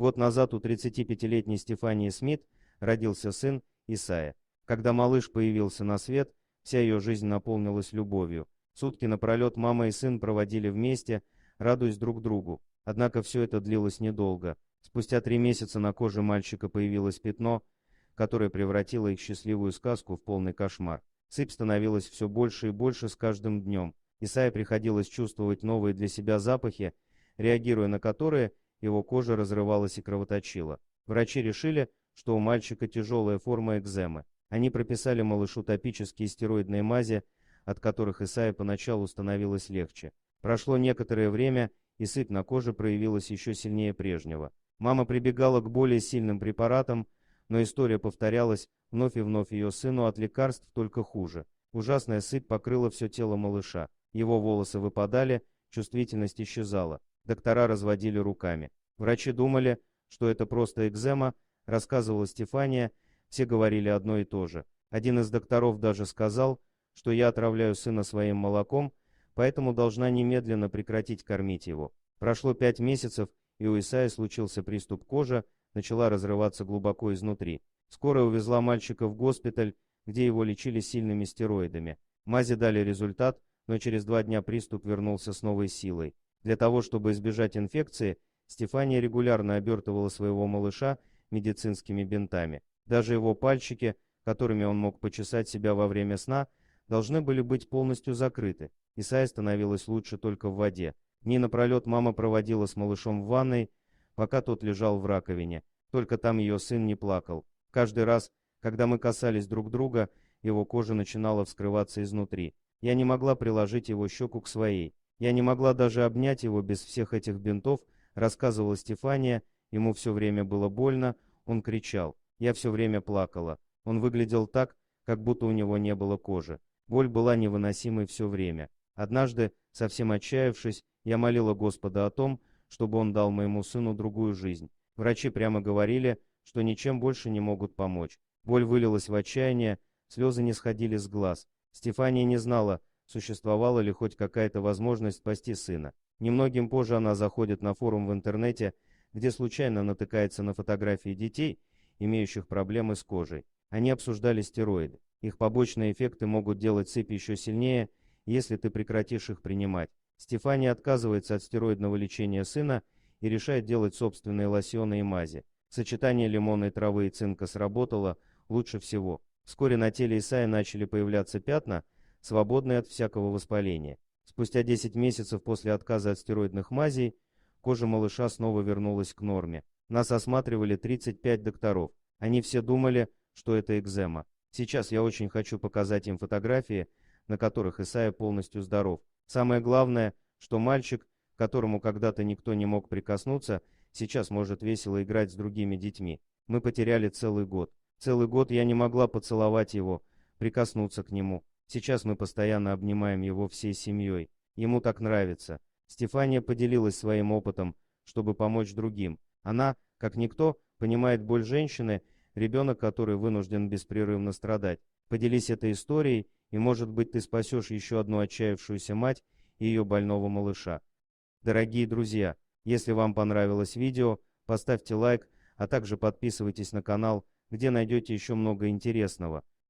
Год назад у 35-летней Стефании Смит родился сын Исайя. Когда малыш появился на свет, вся ее жизнь наполнилась любовью. Сутки напролет мама и сын проводили вместе, радуясь друг другу. Однако все это длилось недолго. Спустя 3 месяца на коже мальчика появилось пятно, которое превратило их счастливую сказку в полный кошмар. Сыпь становилась все больше и больше с каждым днем. Исайе приходилось чувствовать новые для себя запахи, реагируя на которые его кожа разрывалась и кровоточила. Врачи решили, что у мальчика тяжелая форма экземы. Они прописали малышу топические стероидные мази, от которых Исайе поначалу становилось легче. Прошло некоторое время, и сыпь на коже проявилась еще сильнее прежнего. Мама прибегала к более сильным препаратам, но история повторялась вновь и вновь, ее сыну от лекарств только хуже. Ужасная сыпь покрыла все тело малыша. Его волосы выпадали, чувствительность исчезала. Доктора разводили руками. Врачи думали, что это просто экзема, рассказывала Стефания, все говорили одно и то же. Один из докторов даже сказал, что я отравляю сына своим молоком, поэтому должна немедленно прекратить кормить его. Прошло 5 месяцев, и у Исайи случился приступ кожи, начала разрываться глубоко изнутри. Скорая увезла мальчика в госпиталь, где его лечили сильными стероидами. Мази дали результат, но через 2 дня приступ вернулся с новой силой. Для того, чтобы избежать инфекции, Стефания регулярно обертывала своего малыша медицинскими бинтами. Даже его пальчики, которыми он мог почесать себя во время сна, должны были быть полностью закрыты. Исайе становилось лучше только в воде. Дни напролет мама проводила с малышом в ванной, пока тот лежал в раковине. Только там ее сын не плакал. Каждый раз, когда мы касались друг друга, его кожа начинала вскрываться изнутри. Я не могла приложить его щеку к своей. Я не могла даже обнять его без всех этих бинтов, рассказывала Стефания. Ему все время было больно, он кричал. Я все время плакала. Он выглядел так, как будто у него не было кожи. Боль была невыносимой все время. Однажды, совсем отчаявшись, я молила Господа о том, чтобы он дал моему сыну другую жизнь. Врачи прямо говорили, что ничем больше не могут помочь. Боль вылилась в отчаяние, слезы не сходили с глаз. Стефания не знала, существовала ли хоть какая-то возможность спасти сына. Немногим позже она заходит на форум в интернете, где случайно натыкается на фотографии детей, имеющих проблемы с кожей. Они обсуждали стероиды. Их побочные эффекты могут делать сыпь еще сильнее, если ты прекратишь их принимать. Стефания отказывается от стероидного лечения сына и решает делать собственные лосьоны и мази. Сочетание лимонной травы и цинка сработало лучше всего. Вскоре на теле Исайи начали появляться пятна, свободные от всякого воспаления. Спустя 10 месяцев после отказа от стероидных мазей, кожа малыша снова вернулась к норме. Нас осматривали 35 докторов. Они все думали, что это экзема. Сейчас я очень хочу показать им фотографии, на которых Исайя полностью здоров. Самое главное, что мальчик, к которому когда-то никто не мог прикоснуться, сейчас может весело играть с другими детьми. Мы потеряли целый год. Целый год я не могла поцеловать его, прикоснуться к нему. Сейчас мы постоянно обнимаем его всей семьей. Ему так нравится. Стефания поделилась своим опытом, чтобы помочь другим. Она, как никто, понимает боль женщины, ребенок, который вынужден беспрерывно страдать. Поделись этой историей, и, может быть, ты спасешь еще одну отчаявшуюся мать и ее больного малыша. Дорогие друзья, если вам понравилось видео, поставьте лайк, а также подписывайтесь на канал, где найдете еще много интересного.